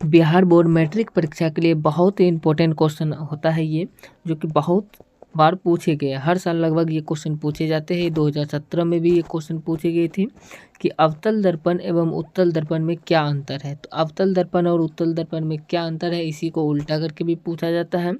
Bihar board matric परीक्षा के लिए बहुत ही इंपॉर्टेंट क्वेश्चन होता है ये, जो कि बहुत बार पूछे गए। हर साल लगभग ये क्वेश्चन पूछे जाते हैं। 2017 में भी ये क्वेश्चन पूछे गए थे कि अवतल दर्पण एवं उत्तल दर्पण में क्या अंतर है। तो अवतल दर्पण और उत्तल दर्पण में क्या अंतर है, इसी को उल्टा करके भी पूछा जाता है।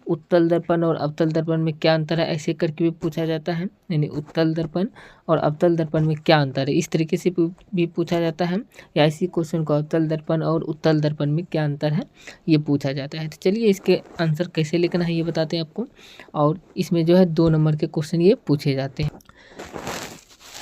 उत्तल दर्पण और अवतल दर्पण में क्या अंतर है, ऐसे करके भी पूछा जाता है। यानी उत्तल दर्पण और अवतल दर्पण में क्या अंतर है, इस तरीके से भी पूछा जाता है। या इसी क्वेश्चन को अवतल दर्पण और उत्तल दर्पण में क्या अंतर है, ये पूछा जाता है। तो चलिए इसके आंसर कैसे लिखना है ये बताते हैं आपको। और इसमें जो है 2 नंबर के क्वेश्चन ये पूछे जाते हैं।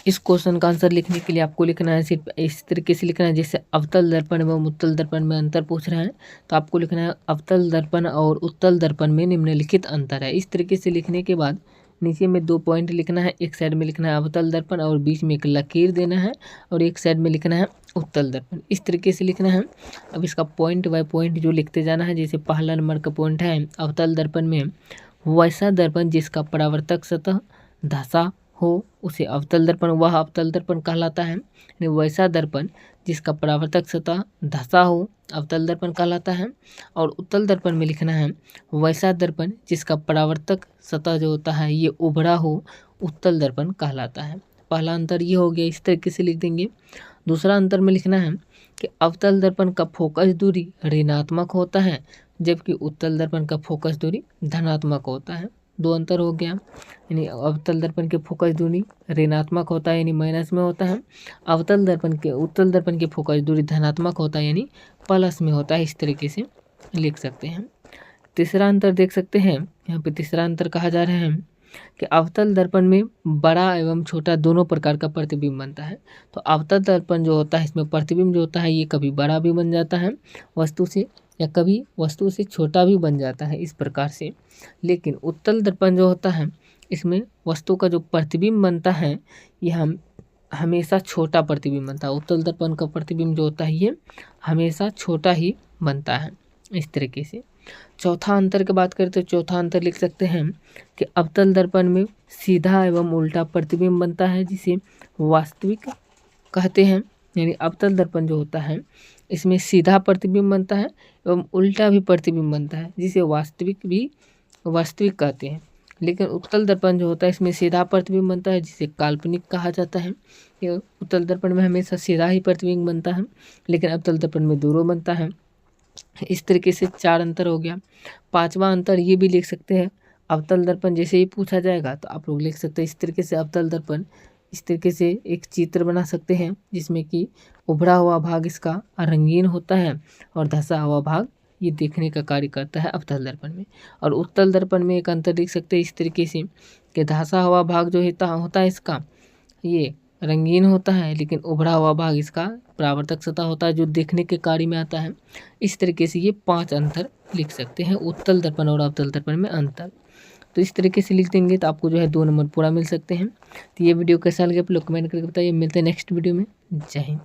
इस क्वेश्चन का आंसर लिखने के लिए आपको लिखना है सिर्फ इस तरीके से लिखना है, जैसे अवतल दर्पण एवं उत्तल दर्पण में अंतर पूछ रहे हैं तो आपको लिखना है अवतल दर्पण और उत्तल दर्पण में निम्नलिखित अंतर है। इस तरीके से लिखने के बाद नीचे में 2 पॉइंट लिखना है। एक साइड में लिखना है अवतल दर्पण और बीच में एक लकीर देना है, और एक साइड में लिखना है उत्तल दर्पण। इस तरीके से लिखना है। अब इसका पॉइंट बाय पॉइंट जो लिखते जाना है। जैसे पहला नंबर का पॉइंट है अवतल दर्पण में, वैसा दर्पण जिसका परावर्तक सतह धंसा हो उसे अवतल दर्पण, वह अवतल दर्पण कहलाता है। यानी वैसा दर्पण जिसका परावर्तक सतह धंसा हो अवतल दर्पण कहलाता है। और उत्तल दर्पण में लिखना है वैसा दर्पण जिसका परावर्तक सतह जो होता है ये उभरा हो उत्तल दर्पण कहलाता है। पहला अंतर ये हो गया, इस तरीके से लिख देंगे। दूसरा अंतर में लिखना है कि अवतल दर्पण का फोकस दूरी ऋणात्मक होता है, जबकि उत्तल दर्पण का फोकस दूरी धनात्मक होता है। 2 अंतर हो गया। यानी अवतल दर्पण के फोकस दूरी ऋणात्मक होता है, यानी माइनस में होता है। उत्तल दर्पण के फोकस दूरी धनात्मक होता है, यानी प्लस में होता है। इस तरीके से लिख सकते हैं। तीसरा अंतर देख सकते हैं, यहाँ पे तीसरा अंतर कहा जा रहा है कि अवतल दर्पण में बड़ा एवं छोटा दोनों प्रकार का प्रतिबिंब बनता है। तो अवतल दर्पण जो होता है इसमें प्रतिबिंब जो होता है ये कभी बड़ा भी बन जाता है वस्तु से, या कभी वस्तु से छोटा भी बन जाता है, इस प्रकार से। लेकिन उत्तल दर्पण जो होता है इसमें वस्तु का जो प्रतिबिंब बनता है ये हम हमेशा छोटा प्रतिबिंब बनता है। उत्तल दर्पण का प्रतिबिंब जो होता है ये हमेशा छोटा ही बनता है, इस तरीके से। चौथा अंतर की बात करें तो चौथा अंतर लिख सकते हैं कि अवतल दर्पण में सीधा एवं उल्टा प्रतिबिंब बनता है, जिसे वास्तविक कहते हैं। यानी अवतल दर्पण जो होता है इसमें सीधा प्रतिबिंब बनता है एवं उल्टा भी प्रतिबिंब बनता है, जिसे वास्तविक कहते हैं। लेकिन उत्तल दर्पण जो होता है इसमें सीधा प्रतिबिंब बनता है, जिसे काल्पनिक कहा जाता है। ये उत्तल दर्पण में हमेशा सीधा ही प्रतिबिंब बनता है, लेकिन अवतल दर्पण में दूरों बनता है। इस तरीके से 4 अंतर हो गया। 5वां अंतर ये भी लिख सकते हैं। अवतल दर्पण जैसे ही पूछा जाएगा तो आप लोग लिख सकते हैं इस तरीके से अवतल दर्पण। इस तरीके से एक चित्र बना सकते हैं जिसमें कि उभरा हुआ भाग इसका रंगीन होता है और धंसा हुआ भाग ये देखने का कार्य करता है अवतल दर्पण में। और उत्तल दर्पण में एक अंतर देख सकते हैं इस तरीके से कि धंसा हुआ भाग जो होता है इसका ये रंगीन होता है, लेकिन उभरा हुआ भाग इसका परावर्तक सतह होता है जो देखने के कार्य में आता है। इस तरीके से ये 5 अंतर लिख सकते हैं उत्तल दर्पण और अवतल दर्पण में अंतर। तो इस तरीके से लिख देंगे तो आपको जो है 2 नंबर पूरा मिल सकते हैं। तो ये वीडियो कैसा लगे आप लोग कमेंट करके बताइए। मिलते हैं नेक्स्ट वीडियो में। जय हिंद।